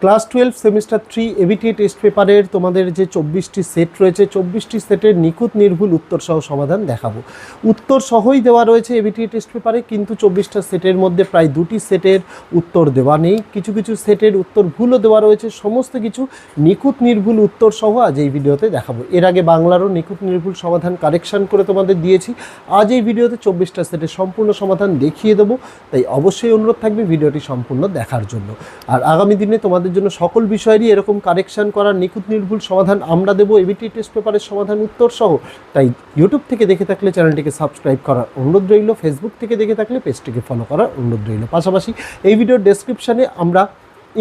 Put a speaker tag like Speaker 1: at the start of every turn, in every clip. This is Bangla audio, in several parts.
Speaker 1: ক্লাস 12 সেমিস্টার 3 এবিটি টেস্ট পেপারের তোমাদের যে 24টি সেট রয়েছে, 24টি সেটের নিখুঁত নির্ভুল উত্তর সহ সমাধান দেখাবো। উত্তর সহই দেওয়া রয়েছে এবিটি টেস্ট পেপারে, কিন্তু 24টা সেটের মধ্যে প্রায় 2টি সেটের উত্তর দেওয়া নেই, কিছু কিছু সেটের উত্তর ভুলও দেওয়া রয়েছে। সমস্ত কিছু নিখুঁত নির্ভুল উত্তর সহ আজ এই ভিডিওতে দেখাবো। এর আগে বাংলারও নিখুঁত নির্ভুল সমাধান কারেকশান করে তোমাদের দিয়েছি। আজ এই ভিডিওতে 24টা সেটের সম্পূর্ণ সমাধান দেখিয়ে দেবো, তাই অবশ্যই অনুরোধ থাকবে ভিডিওটি সম্পূর্ণ দেখার জন্য। আর আগামী দিনে তোমাদের জন্য সকল বিষয়েরই এরকম কারেকশান করার নিখুঁত নির্ভুল সমাধান আমরা দেবো, এবিটি টেস্ট পেপারের সমাধান উত্তর সহ। তাই ইউটিউব থেকে দেখে থাকলে চ্যানেলটিকে সাবস্ক্রাইব করার অনুরোধ রইল, ফেসবুক থেকে দেখে থাকলে পেজটিকে ফলো করার অনুরোধ রইল। পাশাপাশি এই ভিডিওর ডেসক্রিপশানে আমরা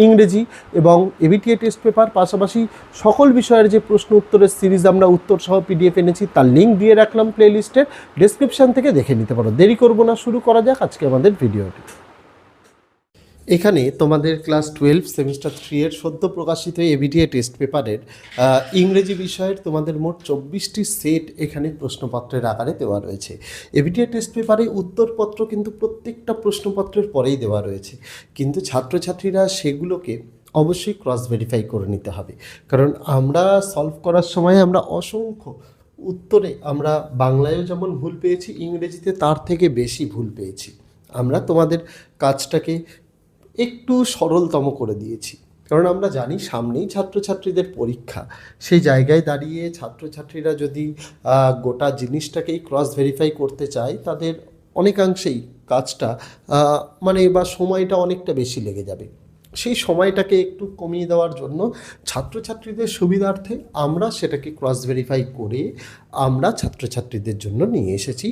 Speaker 1: ইংরেজি এবং এবিটি টেস্ট পেপার পাশাপাশি সকল বিষয়ের যে প্রশ্ন উত্তরের সিরিজ আমরা উত্তর সহ পিডিএফ এনেছি তার লিঙ্ক দিয়ে রাখলাম প্লেলিস্টের ডেসক্রিপশান থেকে দেখে নিতে পারো। দেরি করব না, শুরু করা যাক আজকে আমাদের ভিডিওটি। এখানে তোমাদের ক্লাস 12 সেমিস্টার 3 এর সদ্য প্রকাশিত এবিটিএ টেস্ট পেপারের ইংরেজি বিষয়ের তোমাদের মোট 24টি সেট এখানে প্রশ্নপত্রের আকারে দেওয়া রয়েছে। এবিটিএ টেস্ট পেপারে উত্তরপত্র কিন্তু প্রত্যেকটা প্রশ্নপত্রের পরেই দেওয়া রয়েছে, কিন্তু ছাত্রছাত্রীরা সেগুলোকে অবশ্যই ক্রস ভেরিফাই করে নিতে হবে, কারণ আমরা সলভ করার সময় আমরা অসংখ্য উত্তরে আমরা বাংলায়ও যেমন ভুল পেয়েছি, ইংরেজিতে তার থেকে বেশি ভুল পেয়েছি। আমরা তোমাদের কাজটাকে একটু সরলতম করে দিয়েছি, কারণ আমরা জানি সামনেই ছাত্রছাত্রীদের পরীক্ষা। সেই জায়গায় দাঁড়িয়ে ছাত্রছাত্রীরা যদি গোটা জিনিসটাকেই ক্রস ভেরিফাই করতে চায়, তাদের অনেকাংশেই কাজটা বা সময়টা অনেকটা বেশি লেগে যাবে। সেই সময়টাকে একটু কমিয়ে দেওয়ার জন্য ছাত্রছাত্রীদের সুবিধার্থে আমরা সেটাকে ক্রস ভেরিফাই করে আমরা ছাত্রছাত্রীদের জন্য নিয়ে এসেছি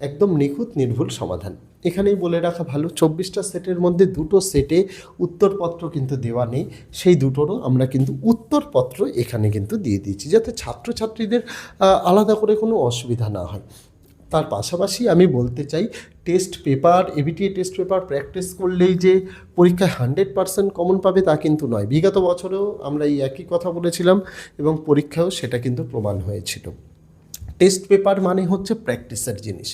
Speaker 1: একদম নিখুঁত নির্ভুল সমাধান। এখানেই বলে রাখা ভালো, 24টা সেটের মধ্যে 2টো সেটে উত্তরপত্র কিন্তু দেওয়া নেই, সেই দুটোরও আমরা কিন্তু উত্তরপত্র এখানে কিন্তু দিয়ে দিয়েছি, যাতে ছাত্রছাত্রীদের আলাদা করে কোনো অসুবিধা না হয়। তার পাশাপাশি আমি বলতে চাই, test paper ABTA test paper practice করলেই যে পরীক্ষায় 100% কমন পাবে তা কিন্তু নয়। বিগত বছরেও আমরা এই একই কথা বলেছিলাম এবং পরীক্ষায়ও সেটা কিন্তু প্রমাণ হয়েছিল। টেস্ট পেপার মানে হচ্ছে প্র্যাকটিসের জিনিস,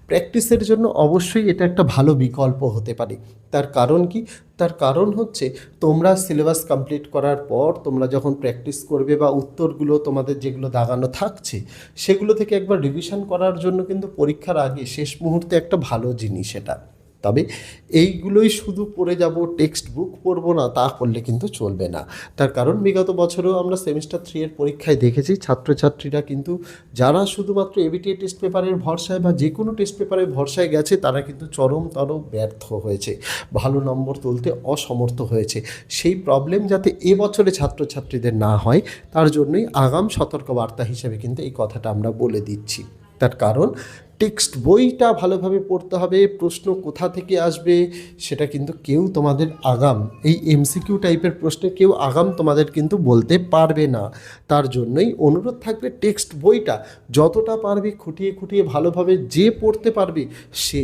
Speaker 1: প্র্যাকটিসের জন্য অবশ্যই এটা একটা ভালো বিকল্প হতে পারে। তার কারণ কি? তার কারণ হচ্ছে তোমরা সিলেবাস কমপ্লিট করার পর তোমরা যখন প্র্যাকটিস করবে বা উত্তরগুলো তোমাদের যেগুলো দাগানো থাকছে সেগুলো থেকে একবার রিভিশন করার জন্য কিন্তু পরীক্ষার আগে শেষ মুহূর্তে একটা ভালো জিনিস এটা। তবে এইগুলোই শুধু পড়ে যাব, টেক্সট বুক পড়বো না, তা করলে কিন্তু চলবে না। তার কারণ বিগত বছরেও আমরা সেমিস্টার 3 এর পরীক্ষায় দেখেছি ছাত্রছাত্রীরা কিন্তু যারা শুধুমাত্র এবিটিএ টেস্ট পেপারের ভরসায় বা যে কোনো টেস্ট পেপারের ভরসায় গেছে তারা কিন্তু চরমতর ব্যর্থ হয়েছে, ভালো নম্বর তুলতে অসমর্থ হয়েছে। সেই প্রবলেম যাতে এবছরে ছাত্রছাত্রীদের না হয় তার জন্যই আগাম সতর্কবার্তা হিসেবে কিন্তু এই কথাটা আমরা বলে দিচ্ছি। তার কারণ টেক্সট বইটা ভালোভাবে পড়তে হবে, প্রশ্ন কোথা থেকে আসবে সেটা কিন্তু কেউ তোমাদের আগাম এই এমসিকিউ টাইপের প্রশ্নে কেউ আগাম তোমাদের কিন্তু বলতে পারবে না। তার জন্যই অনুরোধ থাকবে টেক্সট বইটা যতটা পারবে খুঁটিয়ে খুঁটিয়ে ভালোভাবে যে পড়তে পারবে সে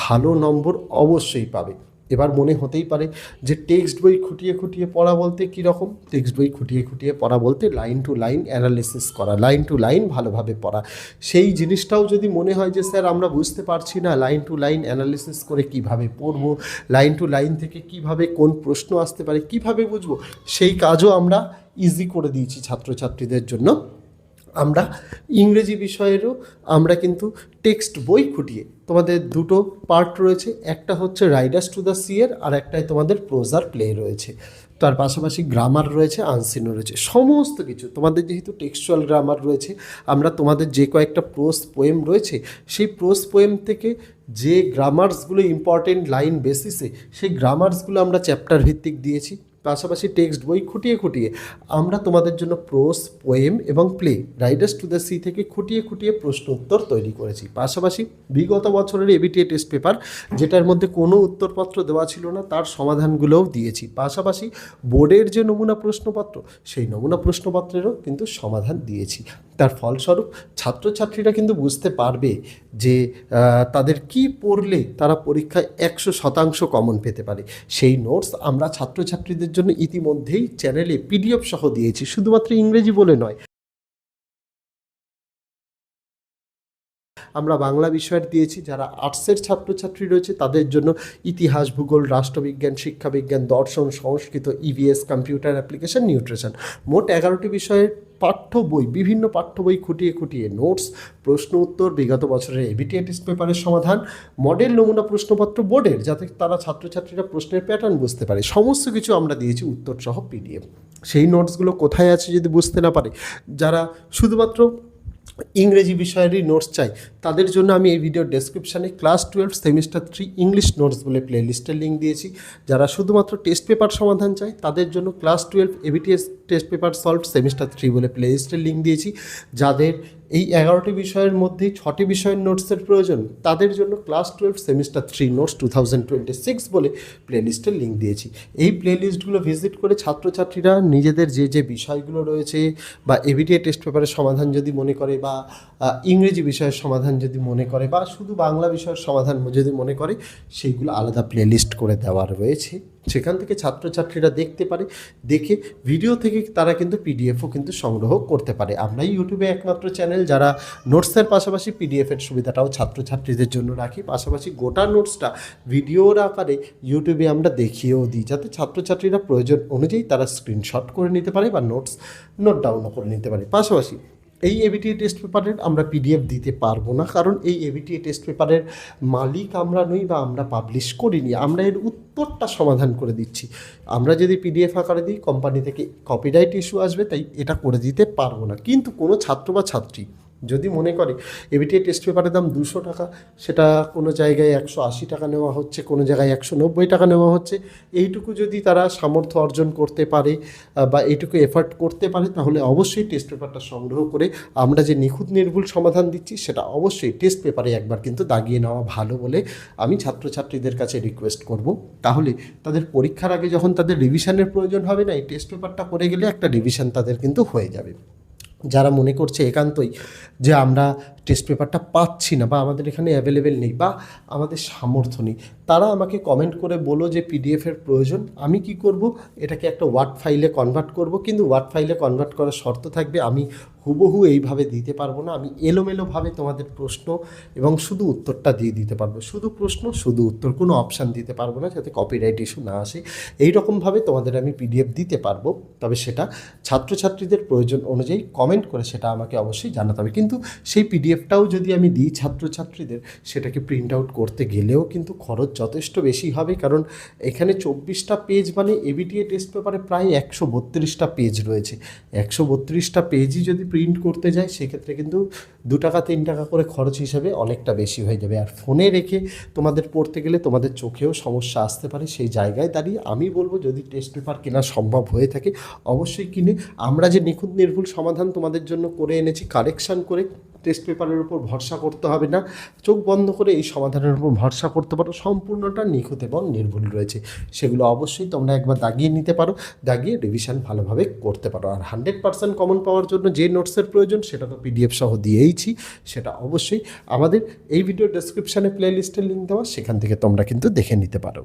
Speaker 1: ভালো নম্বর অবশ্যই পাবে। এবার মনে হতেই পারে যে টেক্সট বই খুঁটিয়ে খুঁটিয়ে পড়া বলতে কীরকম? টেক্সট বই খুঁটিয়ে খুঁটিয়ে পড়া বলতে লাইন টু লাইন অ্যানালিসিস করা, লাইন টু লাইন ভালোভাবে পড়া। সেই জিনিসটাও যদি মনে হয় যে স্যার আমরা বুঝতে পারছি না লাইন টু লাইন অ্যানালিসিস করে কিভাবে পড়বো, লাইন টু লাইন থেকে কিভাবে কোন প্রশ্ন আসতে পারে কিভাবে বুঝবো, সেই কাজও আমরা ইজি করে দিয়েছি ছাত্রছাত্রীদের জন্য। আমরা ইংরেজি বিষয়েরও আমরা কিন্তু টেক্সট বই খুঁটিয়ে তোমাদের 2টো পার্ট রয়েছে, একটা হচ্ছে রাইডার্স টু দ্য সিয়ের আর একটাই তোমাদের প্রোজার প্লে রয়েছে। তার পাশাপাশি গ্রামার রয়েছে, আনসিনও রয়েছে, সমস্ত কিছু তোমাদের যেহেতু টেক্সচুয়াল গ্রামার রয়েছে, আমরা তোমাদের যে কয়েকটা প্রোজ পোয়েম রয়েছে সেই প্রোজ পোয়েম থেকে যে গ্রামার্সগুলো ইম্পর্টেন্ট লাইন বেসিসে সেই গ্রামার্সগুলো আমরা চ্যাপ্টার ভিত্তিক দিয়েছি। পাশাপাশি টেক্সট বই খুঁটিয়ে খুঁটিয়ে আমরা তোমাদের জন্য প্রোজ পোয়েম এবং play Riders to the sea থেকে খুঁটিয়ে খুঁটিয়ে প্রশ্ন উত্তর তৈরি করেছি। পাশাপাশি বিগত বছরের এবিটিএ টেস্ট পেপার যেটার মধ্যে কোনো উত্তরপত্র দেওয়া ছিল না তার সমাধানগুলোও দিয়েছি। পাশাপাশি বোর্ডের যে নমুনা প্রশ্নপত্র সেই নমুনা প্রশ্নপত্রেরও কিন্তু সমাধান দিয়েছি। তার ফলস্বরূপ ছাত্রছাত্রীরা কিন্তু বুঝতে পারবে যে তাদের কি পড়লে তারা পরীক্ষায় 100% কমন পেতে পারে। সেই নোটস আমরা ছাত্রছাত্রীদের জন্য ইতিমধ্যেই চ্যানেলে পিডিএফ সহ দিয়েছি, শুধুমাত্র ইংরেজি বলে নয়। আমরা বাংলা বিষয়ের দিয়েছি। যারা আর্টসের ছাত্রছাত্রী রয়েছে তাদের জন্য ইতিহাস, ভূগোল, রাষ্ট্রবিজ্ঞান, শিক্ষাবিজ্ঞান, দর্শন, সংস্কৃত, ইভিএস, কম্পিউটার অ্যাপ্লিকেশন, নিউট্রিশন, মোট 11টি বিষয়ের পাঠ্য বই, বিভিন্ন পাঠ্য বই খুঁটিয়ে খুঁটিয়ে নোটস, প্রশ্ন উত্তর, বিগত বছরের এবিটিএ টেস্ট পেপারের সমাধান, মডেল নমুনা প্রশ্নপত্র বোর্ডের, যাতে তারা ছাত্রছাত্রীরা প্রশ্নের প্যাটার্ন বুঝতে পারে, সমস্ত কিছু আমরা দিয়েছি উত্তর সহ পিডিএফ। সেই নোটসগুলো কোথায় আছে যদি বুঝতে না পারে, যারা শুধুমাত্র ইংরেজি বিষয়েরই নোটস চাই, তাদের জন্য আমি এই ভিডিওর ডেসক্রিপশানে ক্লাস 12 সেমিস্টার 3 ইংলিশ নোটস বলে প্লেলিস্টের লিঙ্ক দিয়েছি। যারা শুধুমাত্র টেস্ট পেপার সমাধান চাই তাদের জন্য class 12 ABTS test paper solved semester 3 বলে প্লেলিস্টের লিঙ্ক দিয়েছি। যাদের এই 11টি বিষয়ের মধ্যেই 6টি বিষয়ের নোটসের প্রয়োজন, তাদের জন্য ক্লাস 12 সেমিস্টার 3 নোটস 2026 বলে প্লেলিস্টের লিঙ্ক দিয়েছি। এই প্লেলিস্টগুলো ভিজিট করে ছাত্রছাত্রীরা নিজেদের যে যে বিষয়গুলো রয়েছে, বা এবিটিএ টেস্ট পেপারের সমাধান যদি মনে করে, বা ইংরেজি বিষয়ের সমাধান যদি মনে করে, বা শুধু বাংলা বিষয়ের সমাধান যদি মনে করে, সেইগুলো আলাদা প্লেলিস্ট করে দেওয়া রয়েছে। সেখান থেকে ছাত্রছাত্রীরা দেখতে পারে, দেখে ভিডিও থেকে তারা কিন্তু পিডিএফও কিন্তু সংগ্রহ করতে পারে। আমরাই ইউটিউবে একমাত্র চ্যানেল যারা নোটসের পাশাপাশি পিডিএফের সুবিধাটাও ছাত্রছাত্রীদের জন্য রাখি, পাশাপাশি গোটা নোটসটা ভিডিওর আকারে ইউটিউবে আমরা দেখিয়েও দিই, যাতে ছাত্রছাত্রীরা প্রয়োজন অনুযায়ী তারা স্ক্রিনশট করে নিতে পারে বা নোট ডাউনও করে নিতে পারে। পাশাপাশি এই এবিটিএ টেস্ট পেপারের আমরা পিডিএফ দিতে পারবো না, কারণ এই এবিটিএ টেস্ট পেপারের মালিক আমরা নই বা আমরা পাবলিশ করিনি। আমরা এর উত্তরটা সমাধান করে দিচ্ছি। আমরা যদি পিডিএফ আকারে দিই, কোম্পানি থেকে কপিরাইট ইস্যু আসবে, তাই এটা করে দিতে পারবো না। কিন্তু কোনো ছাত্র বা ছাত্রী যদি মনে করে এবিটিএ টেস্ট পেপারের দাম 200 টাকা, সেটা কোনো জায়গায় 180 টাকা নেওয়া হচ্ছে, কোনো জায়গায় 190 টাকা নেওয়া হচ্ছে, এইটুকু যদি তারা সামর্থ্য অর্জন করতে পারে বা এইটুকু এফার্ট করতে পারে, তাহলে অবশ্যই টেস্ট পেপারটা সংগ্রহ করে আমরা যে নিখুঁত নির্ভুল সমাধান দিচ্ছি সেটা অবশ্যই টেস্ট পেপারে একবার কিন্তু দাগিয়ে নেওয়া ভালো বলে আমি ছাত্রছাত্রীদের কাছে রিকোয়েস্ট করব। তাহলে তাদের পরীক্ষার আগে যখন তাদের রিভিশনের প্রয়োজন হবে না, এই টেস্ট পেপারটা করে গেলে একটা রিভিশন তাদের কিন্তু হয়ে যাবে। যারা মনে করছে একান্তই যে আমরা টেস্ট পেপারটা পাচ্ছি না, বা আমাদের এখানে অ্যাভেলেবেল নেই, বা আমাদের সামর্থ্য নেই, তারা আমাকে কমেন্ট করে বলো যে পিডিএফের প্রয়োজন। আমি কি করব, এটাকে একটা ওয়ার্ড ফাইলে কনভার্ট করব, কিন্তু ওয়ার্ড ফাইলে কনভার্ট করার শর্ত থাকবে আমি হুবহু এইভাবে দিতে পারবো না। আমি এলোমেলোভাবে তোমাদের প্রশ্ন এবং শুধু উত্তরটা দিয়ে দিতে পারবো, শুধু প্রশ্ন শুধু উত্তর, কোনো অপশান দিতে পারবো না, যাতে কপিরাইট ইস্যু না আসে। এইরকমভাবে তোমাদের আমি পিডিএফ দিতে পারবো, তবে সেটা ছাত্রছাত্রীদের প্রয়োজন অনুযায়ী কমেন্ট করে সেটা আমাকে অবশ্যই জানাতে হবে। কিন্তু সেই পিডিএফটাও যদি আমি দিই ছাত্রছাত্রীদের, সেটাকে প্রিন্ট আউট করতে গেলেও কিন্তু খরচ যথেষ্ট বেশি হবে, কারণ এখানে 24টা পেজ মানে এবিটিএ টেস্ট পেপারে প্রায় 132টা পেজ রয়েছে। 132টা পেজই যদি প্রিন্ট করতে যায়, সেক্ষেত্রে কিন্তু 2 টাকা 3 টাকা করে খরচ হিসাবে অনেকটা বেশি হয়ে যাবে। আর ফোনে রেখে তোমাদের পড়তে গেলে তোমাদের চোখেও সমস্যা আসতে পারে। সেই জায়গায় দাঁড়িয়ে আমি বলবো, যদি টেস্ট পেপার কেনা সম্ভব হয়ে থাকে অবশ্যই কিনে, আমরা যে নিখুঁত নির্ভুল সমাধান তোমাদের জন্য করে এনেছি কারেকশান করে, টেস্ট পেপারের উপর ভরসা করতে হবে না, চোখ বন্ধ করে এই সমাধানের উপর ভরসা করতে পারো, সম্পূর্ণটা নিখুঁত এবং নির্ভুল রয়েছে। সেগুলো অবশ্যই তোমরা একবার দাগিয়ে নিতে পারো, দাগিয়ে রিভিশন ভালোভাবে করতে পারো। আর 100% কমন পাওয়ার জন্য যে নোটসের প্রয়োজন সেটা তো পিডিএফ সহ দিয়েইছি, সেটা অবশ্যই আমাদের এই ভিডিও ডেসক্রিপশানে প্লেলিস্টের লিঙ্ক দেওয়া, সেখান থেকে তোমরা কিন্তু দেখে নিতে পারো।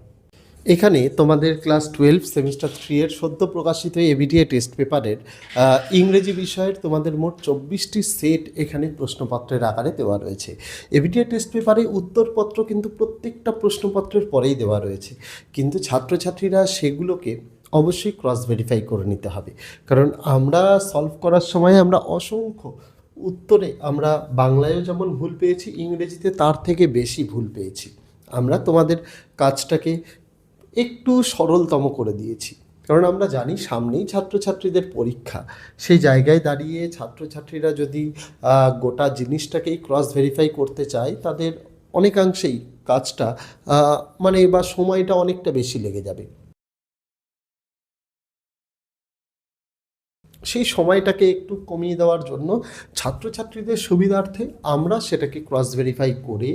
Speaker 1: এখানে তোমাদের ক্লাস 12 সেমিস্টার 3 এর সদ্য প্রকাশিত এবিটিএ টেস্ট পেপারের ইংরেজি বিষয়ের তোমাদের মোট 24টি সেট এখানে প্রশ্নপত্রের আকারে দেওয়া রয়েছে। এবিটিএ টেস্ট পেপারে উত্তরপত্র কিন্তু প্রত্যেকটা প্রশ্নপত্রের পরেই দেওয়া রয়েছে, কিন্তু ছাত্রছাত্রীরা সেগুলোকে অবশ্যই ক্রস ভেরিফাই করে নিতে হবে, কারণ আমরা সলভ করার সময় আমরা অসংখ্য উত্তরে আমরা বাংলায়ও যেমন ভুল পেয়েছি, ইংরেজিতে তার থেকে বেশি ভুল পেয়েছি। আমরা তোমাদের কাজটাকে একটু সরলতম করে দিয়েছি, কারণ আমরা জানি সামনেই ছাত্রছাত্রীদের পরীক্ষা। সেই জায়গায় দাঁড়িয়ে ছাত্রছাত্রীরা যদি গোটা জিনিসটাকেই ক্রস ভেরিফাই করতে চায়, তাদের অনেকাংশেই কাজটা বা সময়টা অনেকটা বেশি লেগে যাবে। সেই সময়টাকে একটু কমিয়ে দেওয়ার জন্য ছাত্রছাত্রীদের সুবিধার্থে আমরা সেটাকে ক্রস ভেরিফাই করে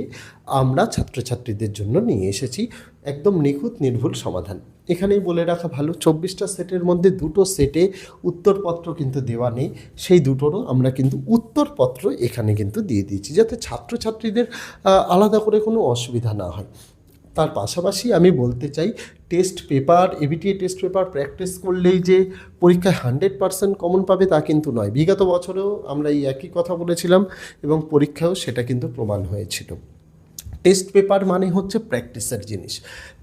Speaker 1: আমরা ছাত্রছাত্রীদের জন্য নিয়ে এসেছি একদম নিখুঁত নির্ভুল সমাধান। এখানেই বলে রাখা ভালো, 24টা সেটের মধ্যে 2টো সেটে উত্তরপত্র কিন্তু দেওয়া নেই, সেই দুটোরও আমরা কিন্তু উত্তরপত্র এখানে কিন্তু দিয়ে দিয়েছি, যাতে ছাত্রছাত্রীদের আলাদা করে কোনো অসুবিধা না হয়। তার পাশাপাশি আমি বলতে চাই, test paper, ABTA test paper practice করলেই যে পরীক্ষায় 100% কমন পাবে তা কিন্তু নয়। বিগত বছরেও আমরা এই একই কথা বলেছিলাম এবং পরীক্ষায়ও সেটা কিন্তু প্রমাণ হয়েছিল। টেস্ট পেপার মানে হচ্ছে প্র্যাকটিসের জিনিস।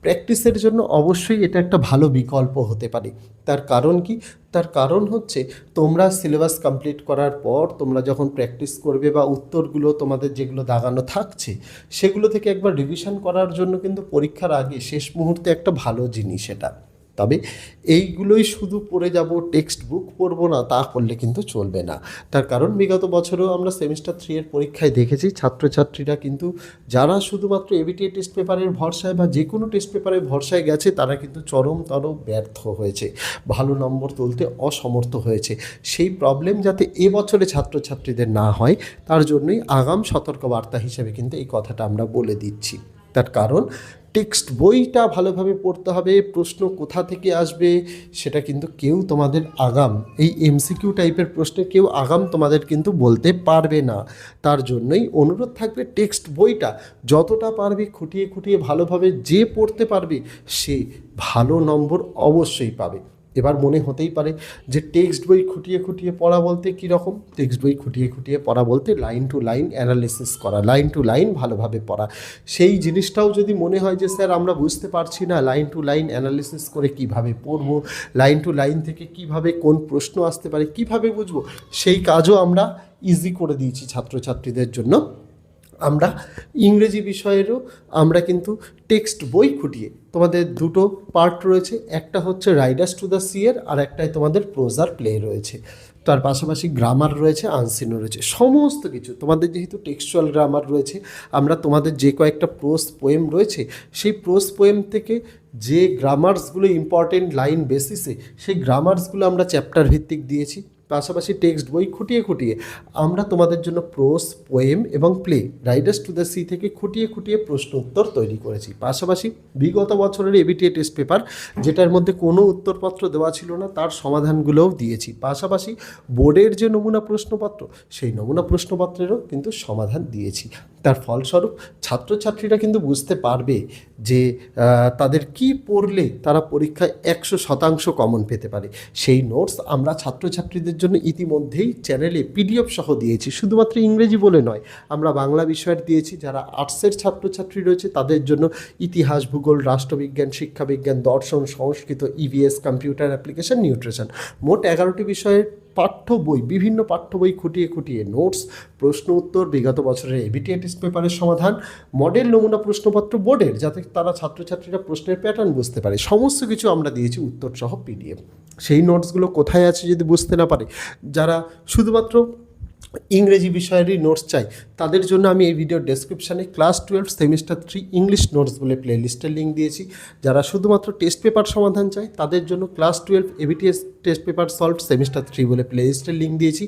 Speaker 1: প্র্যাকটিসের জন্য অবশ্যই এটা একটা ভালো বিকল্প হতে পারে। তার কারণ কি? তার কারণ হচ্ছে তোমরা সিলেবাস কমপ্লিট করার পর তোমরা যখন প্র্যাকটিস করবে বা উত্তরগুলো তোমাদের যেগুলো দাগানো থাকছে সেগুলো থেকে একবার রিভিশন করার জন্য কিন্তু পরীক্ষার আগে শেষ মুহূর্তে একটা ভালো জিনিস এটা। তবে এইগুলোই শুধু পড়ে যাব, টেক্সট বুক পড়বো না, তা করলে কিন্তু চলবে না। তার কারণ বিগত বছরেও আমরা সেমিস্টার 3 এর পরীক্ষায় দেখেছি ছাত্রছাত্রীরা কিন্তু যারা শুধুমাত্র এবিটিএ টেস্ট পেপারের ভরসায় বা যে কোনো টেস্ট পেপারের ভরসায় গেছে তারা কিন্তু চরমতর ব্যর্থ হয়েছে, ভালো নম্বর তুলতে অসমর্থ হয়েছে। সেই প্রবলেম যাতে এবছরে ছাত্রছাত্রীদের না হয় তার জন্যই আগাম সতর্কবার্তা হিসেবে কিন্তু এই কথাটা আমরা বলে দিচ্ছি। তার কারণ টেক্সট বইটা ভালোভাবে পড়তে হবে, প্রশ্ন কোথা থেকে আসবে সেটা কিন্তু কেউ তোমাদের আগাম, এই এমসিকিউ টাইপের প্রশ্নে কেউ আগাম তোমাদের কিন্তু বলতে পারবে না। তার জন্যই অনুরোধ থাকবে টেক্সট বইটা যতটা পারবে খুঁটিয়ে খুঁটিয়ে ভালোভাবে যে পড়তে পারবে সে ভালো নম্বর অবশ্যই পাবে। এবার মনে হতেই পারে যে টেক্সট বই খুঁটিয়ে খুঁটিয়ে পড়া বলতে কীরকম? টেক্সট বই খুঁটিয়ে খুঁটিয়ে পড়া বলতে লাইন টু লাইন অ্যানালিসিস করা, লাইন টু লাইন ভালোভাবে পড়া। সেই জিনিসটাও যদি মনে হয় যে স্যার আমরা বুঝতে পারছি না লাইন টু লাইন অ্যানালিসিস করে কিভাবে পড়ব, লাইন টু লাইন থেকে কিভাবে কোন প্রশ্ন আসতে পারে কিভাবে বুঝবো, সেই কাজও আমরা ইজি করে দিয়েছি ছাত্রছাত্রীদের জন্য। আমরা ইংরেজি বিষয়েরও আমরা কিন্তু টেক্সট বই খুঁটিয়ে, তোমাদের দুটো পার্ট রয়েছে, একটা হচ্ছে রাইডার্স টু দ্য সি এর, আর একটাই তোমাদের প্রোজার প্লে রয়েছে। তার পাশাপাশি গ্রামার রয়েছে, আনসিনও রয়েছে, সমস্ত কিছু তোমাদের যেহেতু টেক্সচুয়াল গ্রামার রয়েছে, আমরা তোমাদের যে কয়েকটা প্রোজ পোয়েম রয়েছে সেই প্রোজ পোয়েম থেকে যে গ্রামার্সগুলো ইম্পর্টেন্ট লাইন বেসিসে সেই গ্রামার্সগুলো আমরা চ্যাপ্টার ভিত্তিক দিয়েছি। পাশাপাশি টেক্সট বই খুঁটিয়ে খুঁটিয়ে আমরা তোমাদের জন্য প্রোজ পোয়েম এবং play Riders to the sea থেকে খুঁটিয়ে খুঁটিয়ে প্রশ্ন উত্তর তৈরি করেছি। পাশাপাশি বিগত বছরের এবিটিএ টেস্ট পেপার যেটার মধ্যে কোনো উত্তরপত্র দেওয়া ছিল না তার সমাধানগুলোও দিয়েছি। পাশাপাশি বোর্ডের যে নমুনা প্রশ্নপত্র সেই নমুনা প্রশ্নপত্রেরও কিন্তু সমাধান দিয়েছি। তার ফলস্বরূপ ছাত্রছাত্রীরা কিন্তু বুঝতে পারবে যে তাদের কি পড়লে তারা পরীক্ষায় 100% কমন পেতে পারে। সেই নোটস আমরা ছাত্রছাত্রীদের জন্য ইতিমধ্যেই চ্যানেলে পিডিএফ সহ দিয়েছি। শুধুমাত্র ইংরেজি বলে নয়, আমরা বাংলা বিষয়ের দিয়েছি। যারা আর্টসের ছাত্রছাত্রী রয়েছে তাদের জন্য ইতিহাস, ভূগোল, রাষ্ট্রবিজ্ঞান, শিক্ষাবিজ্ঞান, দর্শন, সংস্কৃত, ইভিএস, কম্পিউটার অ্যাপ্লিকেশন, নিউট্রিশন, মোট 11টি বিষয়ের পাঠ্য বই, বিভিন্ন পাঠ্য বই খুঁটিয়ে খুঁটিয়ে নোটস, প্রশ্ন উত্তর, বিগত বছরের এবিটিএ টেস্ট পেপারের সমাধান, মডেল নমুনা প্রশ্নপত্র বোর্ডের, যাতে তারা ছাত্রছাত্রীরা প্রশ্নের প্যাটার্ন বুঝতে পারে, সমস্ত কিছু আমরা দিয়েছি উত্তর সহ পিডিএফ। সেই নোটসগুলো কোথায় আছে যদি বুঝতে না পারে, যারা শুধুমাত্র ইংরেজি বিষয়েরই নোটস চাই তাদের জন্য আমি এই ভিডিওর ডেসক্রিপশানে ক্লাস 12 সেমিস্টার 3 ইংলিশ নোটস বলে প্লেলিস্টের লিঙ্ক দিয়েছি। যারা শুধুমাত্র টেস্ট পেপার সমাধান চাই তাদের জন্য class 12 ABTS test paper solved semester 3 বলে প্লেলিস্টের লিঙ্ক দিয়েছি।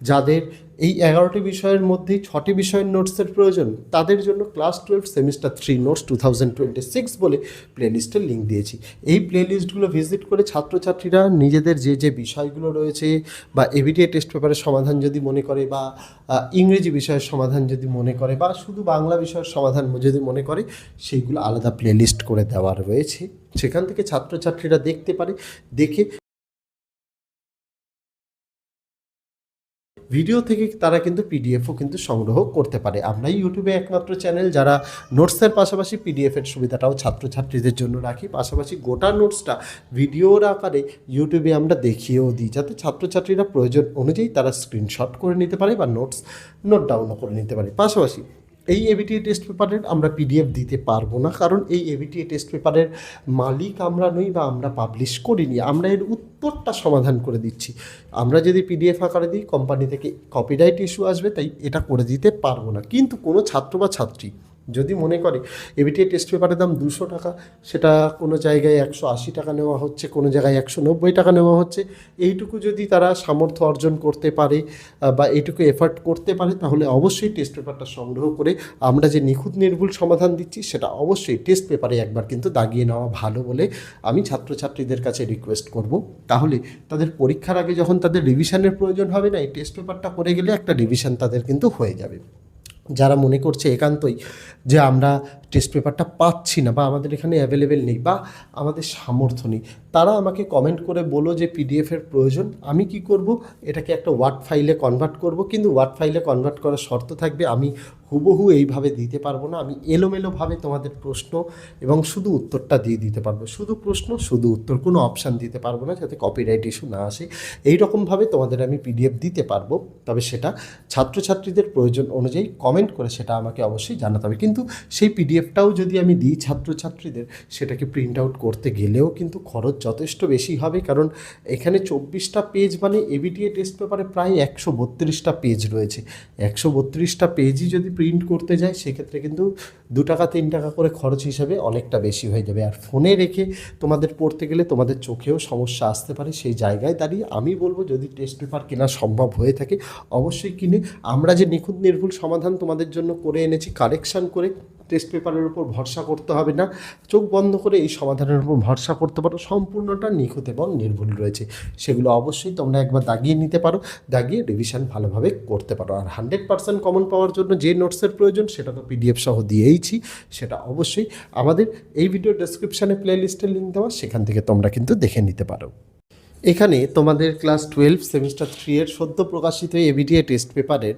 Speaker 1: যাদের এই 11টি বিষয়ের মধ্যেই 6টি বিষয়ের নোটসের প্রয়োজন তাদের জন্য ক্লাস 12 সেমিস্টার 3 নোটস 2026 বলে প্লেলিস্টের লিঙ্ক দিয়েছি। এই প্লেলিস্টগুলো ভিজিট করে ছাত্রছাত্রীরা নিজেদের যে যে বিষয়গুলো রয়েছে বা এবিটিএ টেস্ট পেপারের সমাধান যদি মনে করে বা ইংরেজি বিষয়ের সমাধান যদি মনে করে বা শুধু বাংলা বিষয়ের সমাধান যদি মনে করে সেইগুলো আলাদা প্লেলিস্ট করে দেওয়া রয়েছে। সেখান থেকে ছাত্রছাত্রীরা দেখতে পারে, দেখে ভিডিও থেকে তারা কিন্তু পিডিএফও কিন্তু সংগ্রহ করতে পারে। আমরা ইউটিউবে একমাত্র চ্যানেল যারা নোটসের পাশাপাশি পিডিএফের সুবিধাটাও ছাত্রছাত্রীদের জন্য রাখি। পাশাপাশি গোটা নোটসটা ভিডিওর আকারে ইউটিউবে আমরা দেখিয়েও দিই, যাতে ছাত্রছাত্রীরা প্রয়োজন অনুযায়ী তারা স্ক্রিনশট করে নিতে পারে বা নোট ডাউনও করে নিতে পারে। পাশাপাশি এই এবিটিএ টেস্ট পেপারের আমরা পিডিএফ দিতে পারবো না, কারণ এই এবিটিএ টেস্ট পেপারের মালিক আমরা নই বা আমরা পাবলিশ করিনি। আমরা এর উত্তরটা সমাধান করে দিচ্ছি। আমরা যদি পিডিএফ আকারে দিই কোম্পানি থেকে কপিরাইট ইস্যু আসবে, তাই এটা করে দিতে পারবো না। কিন্তু কোনো ছাত্র বা ছাত্রী যদি মনে করে এবিটিএ টেস্ট পেপারের দাম 200 টাকা, সেটা কোনো জায়গায় 180 টাকা নেওয়া হচ্ছে, কোনো জায়গায় 190 টাকা নেওয়া হচ্ছে, এইটুকু যদি তারা সামর্থ্য অর্জন করতে পারে বা এইটুকু এফার্ট করতে পারে তাহলে অবশ্যই টেস্ট পেপারটা সংগ্রহ করে আমরা যে নিখুঁত নির্ভুল সমাধান দিচ্ছি সেটা অবশ্যই টেস্ট পেপারে একবার কিন্তু দাগিয়ে নেওয়া ভালো বলে আমি ছাত্রছাত্রীদের কাছে রিকোয়েস্ট করব। তাহলে তাদের পরীক্ষার আগে যখন তাদের রিভিশনের প্রয়োজন হবে না, এই টেস্ট পেপারটা করে গেলে একটা রিভিশন তাদের কিন্তু হয়ে যাবে। যারা মনে করছে একান্তই যে আমরা টেস্ট পেপারটা পাচ্ছি না বা আমাদের এখানে অ্যাভেলেবেল নেই বা আমাদের সামর্থ্য নেই, তারা আমাকে কমেন্ট করে বলো যে পিডিএফের প্রয়োজন। আমি কি করব, এটাকে একটা ওয়ার্ড ফাইলে কনভার্ট করব, কিন্তু ওয়ার্ড ফাইলে কনভার্ট করার শর্ত থাকবে আমি হুবহু এইভাবে দিতে পারবো না, আমি এলোমেলোভাবে তোমাদের প্রশ্ন এবং শুধু উত্তরটা দিয়ে দিতে পারবো, শুধু প্রশ্ন শুধু উত্তর, কোনো অপশান দিতে পারবো না যাতে কপিরাইট ইস্যু না আসে। এই রকমভাবে তোমাদের আমি পিডিএফ দিতে পারবো, তবে সেটা ছাত্রছাত্রীদের প্রয়োজন অনুযায়ী কমেন্ট করে সেটা আমাকে অবশ্যই জানাতে হবে। কিন্তু সেই পিডিএফটাও যদি আমি দিই ছাত্রছাত্রীদের, সেটাকে প্রিন্ট আউট করতে গেলেও কিন্তু খরচ যথেষ্ট বেশি হবে, কারণ এখানে 24টা পেজ মানে এবিটিএ টেস্ট পেপারে প্রায় 132টা পেজ রয়েছে। 132টা পেজই যদি প্রিন্ট করতে যায় সেক্ষেত্রে কিন্তু 2 টাকা 3 টাকা করে খরচ হিসাবে অনেকটা বেশি হয়ে যাবে। আর ফোনে রেখে তোমাদের পড়তে গেলে তোমাদের চোখেও সমস্যা আসতে পারে। সেই জায়গায় দাঁড়িয়ে আমি বলবো যদি টেস্ট পেপার কেনা সম্ভব হয়ে থাকে অবশ্যই কিনে, আমরা যে নিখুঁত নির্ভুল সমাধান তোমাদের জন্য করে এনেছি কারেকশান করে, টেস্ট পেপারের উপর ভরসা করতে হবে না, চোখ বন্ধ করে এই সমাধানের উপর ভরসা করতে পারো, সম্পূর্ণটা নিখুঁত এবং নির্ভুল রয়েছে। সেগুলো অবশ্যই তোমরা একবার দাগিয়ে নিতে পারো, দাগিয়ে রিভিশন ভালোভাবে করতে পারো। আর 100% কমন পাওয়ার জন্য যে নোটসের প্রয়োজন সেটা তো পিডিএফ সহ দিয়েইছি, সেটা অবশ্যই আমাদের এই ভিডিও ডেসক্রিপশানে প্লেলিস্টের লিঙ্ক দেওয়া, সেখান থেকে তোমরা কিন্তু দেখে নিতে পারো। এখানে তোমাদের ক্লাস 12 সেমিস্টার 3 এর সদ্য প্রকাশিত এবিটিএ টেস্ট পেপারের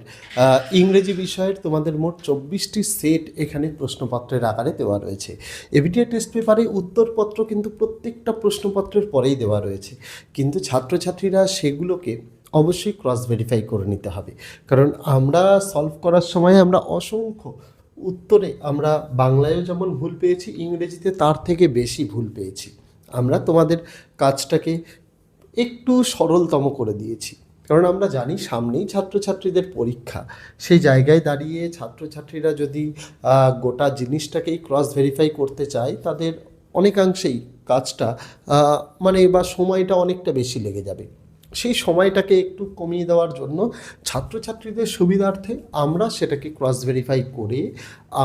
Speaker 1: ইংরেজি বিষয়ের তোমাদের মোট 24টি সেট এখানে প্রশ্নপত্রের আকারে দেওয়া রয়েছে। এবিটিএ টেস্ট পেপারে উত্তরপত্র কিন্তু প্রত্যেকটা প্রশ্নপত্রের পরেই দেওয়া রয়েছে, কিন্তু ছাত্রছাত্রীরা সেগুলোকে অবশ্যই ক্রস ভেরিফাই করে নিতে হবে, কারণ আমরা সলভ করার সময় আমরা অসংখ্য উত্তরে আমরা বাংলায়ও যেমন ভুল পেয়েছি, ইংরেজিতে তার থেকে বেশি ভুল পেয়েছি। আমরা তোমাদের কাজটাকে একটু সরলতম করে দিয়েছি, কারণ আমরা জানি সামনেই ছাত্রছাত্রীদের পরীক্ষা। সেই জায়গায় দাঁড়িয়ে ছাত্রছাত্রীরা যদি গোটা জিনিসটাকেই ক্রস ভেরিফাই করতে চায়, তাদের অনেকাংশেই কাজটা মানে বা সময়টা অনেকটা বেশি লেগে যাবে। সেই সময়টাকে একটু কমিয়ে দেওয়ার জন্য ছাত্রছাত্রীদের সুবিধার্থে আমরা সেটাকে ক্রস ভেরিফাই করে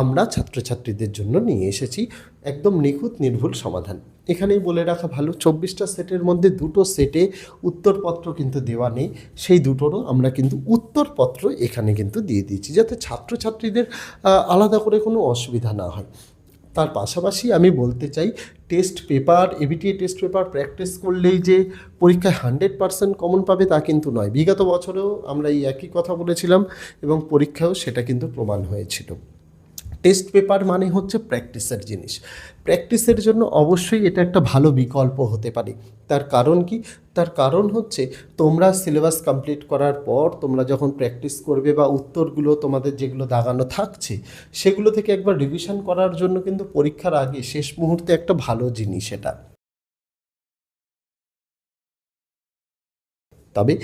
Speaker 1: আমরা ছাত্রছাত্রীদের জন্য নিয়ে এসেছি একদম নিখুঁত নির্ভুল সমাধান। এখানেই বলে রাখা ভালো, 24টা সেটের মধ্যে 2টো সেটে উত্তরপত্র কিন্তু দেওয়া নেই, সেই দুটোরও আমরা কিন্তু উত্তরপত্র এখানে কিন্তু দিয়ে দিয়েছি যাতে ছাত্রছাত্রীদের আলাদা করে কোনো অসুবিধা না হয়। তার পাশাপাশি আমি বলতে চাই, test paper ABTA test paper practice করলেই যে পরীক্ষায় 100% কমন পাবে তা কিন্তু নয়। বিগত বছরেও আমরা এই একই কথা বলেছিলাম এবং পরীক্ষায়ও সেটা কিন্তু প্রমাণ হয়েছিল। টেস্ট পেপার মানে হচ্ছে প্র্যাকটিসের জিনিস, প্র্যাকটিসের জন্য অবশ্যই এটা একটা ভালো বিকল্প হতে পারে। তার কারণ কি? তার কারণ হচ্ছে তোমরা সিলেবাস কমপ্লিট করার পর তোমরা যখন প্র্যাকটিস করবে বা উত্তরগুলো তোমাদের যেগুলো দাগানো থাকছে সেগুলো থেকে একবার রিভিশন করার জন্য কিন্তু পরীক্ষার আগে শেষ মুহূর্তে একটা ভালো জিনিস এটা। তবে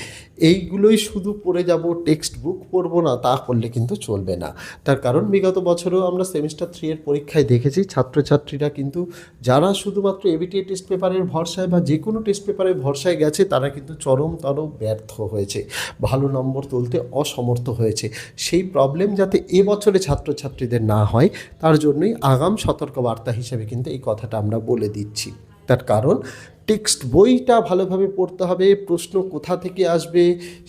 Speaker 1: এইগুলোই শুধু পড়ে যাব, টেক্সট বুক পড়বো না, তা করলে কিন্তু চলবে না। তার কারণ বিগত বছরেও আমরা সেমিস্টার 3 এর পরীক্ষায় দেখেছি ছাত্রছাত্রীরা কিন্তু যারা শুধুমাত্র এবিটিএ টেস্ট পেপারের ভরসায় বা যে কোনো টেস্ট পেপারের ভরসায় গেছে তারা কিন্তু চরমতর ব্যর্থ হয়েছে, ভালো নম্বর তুলতে অসমর্থ হয়েছে। সেই প্রবলেম যাতে এবছরে ছাত্রছাত্রীদের না হয় তার জন্যই আগাম সতর্কবার্তা হিসেবে কিন্তু এই কথাটা আমরা বলে দিচ্ছি। তার কারণ টেক্সট বইটা ভালোভাবে পড়তে হবে, প্রশ্ন কোথা থেকে আসবে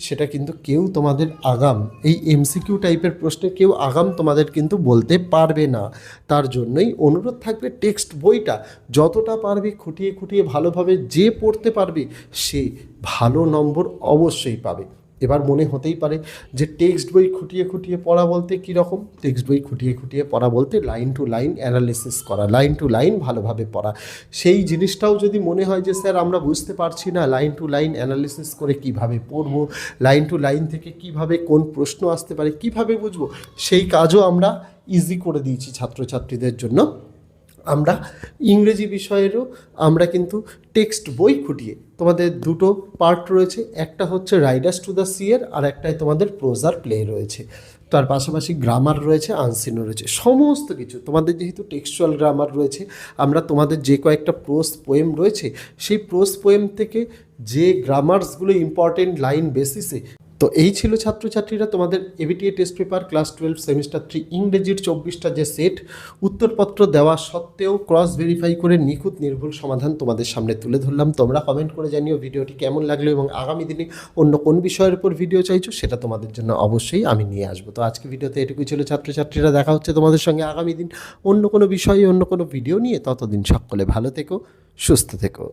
Speaker 1: সেটা কিন্তু কেউ তোমাদের আগাম এই এমসিকিউ টাইপের প্রশ্নে কেউ আগাম তোমাদের কিন্তু বলতে পারবে না। তার জন্যই অনুরোধ থাকবে টেক্সট বইটা যতটা পারবে খুঁটিয়ে খুঁটিয়ে ভালোভাবে যে পড়তে পারবে সে ভালো নম্বর অবশ্যই পাবে। এবার মনে হতেই পারে যে টেক্সট বই খুঁটিয়ে খুঁটিয়ে পড়া বলতে কীরকম? টেক্সট বই খুঁটিয়ে খুঁটিয়ে পড়া বলতে লাইন টু লাইন অ্যানালিসিস করা, লাইন টু লাইন ভালোভাবে পড়া। সেই জিনিসটাও যদি মনে হয় যে স্যার আমরা বুঝতে পারছি না লাইন টু লাইন অ্যানালিসিস করে কিভাবে পড়ব, লাইন টু লাইন থেকে কিভাবে কোন প্রশ্ন আসতে পারে কিভাবে বুঝবো, সেই কাজও আমরা ইজি করে দিয়েছি ছাত্রছাত্রীদের জন্য। আমরা ইংরেজি বিষয়েরও আমরা কিন্তু টেক্সট বই খুঁটিয়ে তোমাদের 2টো পার্ট রয়েছে, একটা হচ্ছে রাইডার্স টু দ্য সি এর আর একটাই তোমাদের প্রোজার প্লে রয়েছে। তার পাশাপাশি গ্রামার রয়েছে, আনসিনও রয়েছে, সমস্ত কিছু তোমাদের যেহেতু টেক্সচুয়াল গ্রামার রয়েছে আমরা তোমাদের যে কয়েকটা প্রোজ পোয়েম রয়েছে সেই প্রোজ পোয়েম থেকে যে গ্রামার্সগুলো ইম্পর্টেন্ট লাইন বেসিসে তো এই ছিল ছাত্রছাত্রীরা তোমাদের ABTA test paper class 12 semester 3 ইংরেজির 24টা যে সেট উত্তরপত্র দেওয়া সত্ত্বেও ক্রস ভেরিফাই করে নিখুঁত নির্ভুল সমাধান তোমাদের সামনে তুলে ধরলাম। তোমরা কমেন্ট করে জানিও ভিডিওটি কেমন লাগলো এবং আগামী দিনে অন্য কোন বিষয়ের উপর ভিডিও চাইছো সেটা তোমাদের জন্য অবশ্যই আমি নিয়ে আসবো। তো আজকে ভিডিওতে এটুকুই ছিল ছাত্রছাত্রীরা, দেখা হচ্ছে তোমাদের সঙ্গে আগামী দিন অন্য কোনো বিষয়ে অন্য কোনো ভিডিও নিয়ে। ততদিন সকলে ভালো থেকো, সুস্থ থেকো।